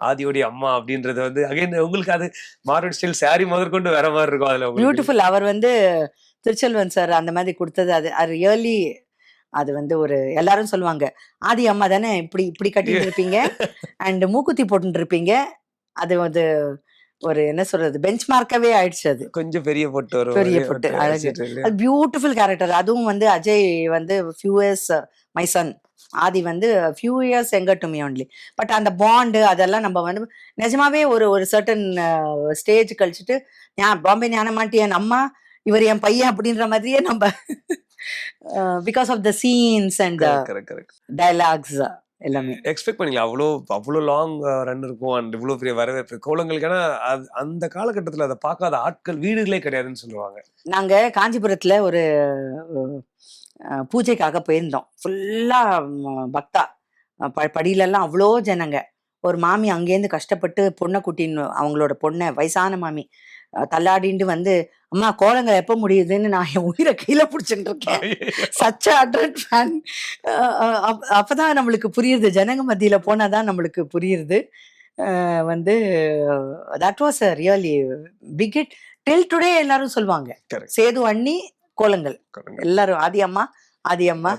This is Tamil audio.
ஆதியோடைய அம்மா அப்படின்றது வந்து அகைன் உங்களுக்கு அது மார்வெட் ஸ்டைல் சாரி முதற்கொண்டு வேற மாதிரி இருக்கும் அதுல உங்களுக்கு. பியூட்டிஃபுல். அவர் வந்து திருச்செல்வன் சார் அந்த மாதிரி கொடுத்தது, அது அது ரியலி அது வந்து ஒரு எல்லாரும் சொல்லுவாங்க, ஆதி அம்மா தானே இப்படி இப்படி கட்டிட்டு இருப்பீங்க அண்ட் மூக்குத்தி போட்டு இருப்பீங்க. அது வந்து ஒரு என்ன சொல்றது, பெஞ்ச் மார்க்காவே ஆயிடுச்சு. அது கொஞ்சம் பெரிய பொட்டு வரும், பெரிய பொட்டு அழகு. அது பியூட்டிஃபுல் கேரக்டர். அதுவும் வந்து அஜய் வந்து few years my son, Aadhi வந்து few years younger to me only. But அந்த பாண்டு அதெல்லாம் நம்ம வந்து நிஜமாவே ஒரு ஒரு சர்டன் ஸ்டேஜ் கழிச்சுட்டு பாம்பே ஞானமாட்டி என் அம்மா, இவர் என் பையன் அப்படின்ற மாதிரியே நம்ம because of the scenes and dialogues எல்லாமே எக்ஸ்பெக்ட் பண்ணீங்களா? அவ்வளோ லாங் ரன் இருக்கும் அண்ட் இவ்வளோ பெரிய வரவேற்பு கோலங்களுக்கு. ஏன்னா அந்த காலகட்டத்தில் அதை பார்க்காத ஆட்கள் வீடுகளே கிடையாதுன்னு சொல்லுவாங்க. நாங்க காஞ்சிபுரத்துல ஒரு பூஜைக்காக போயிருந்தோம். ஃபுல்லா பக்தா, படியிலெல்லாம் அவ்வளோ ஜனங்க. ஒரு மாமி அங்கேருந்து கஷ்டப்பட்டு பொண்ணை கூட்டின்னு, அவங்களோட பொண்ணை, வயசான மாமி தள்ளாடிண்டு வந்து, அம்மா கோலங்கள் எப்போ முடியுதுன்னு நான் என் உயிரை கீழே பிடிச்சிட்டு இருக்கேன். Such adored fan. அப்பதான் நம்மளுக்கு புரியுது, ஜனங்க மத்தியில போனாதான் நம்மளுக்கு புரியுது. வந்து that was a really big hit. Till today எல்லாரும் சொல்லுவாங்க சேது அண்ணி கோலங்கள் எல்லாரும் ஆதி அம்மா ஆதி அம்மா.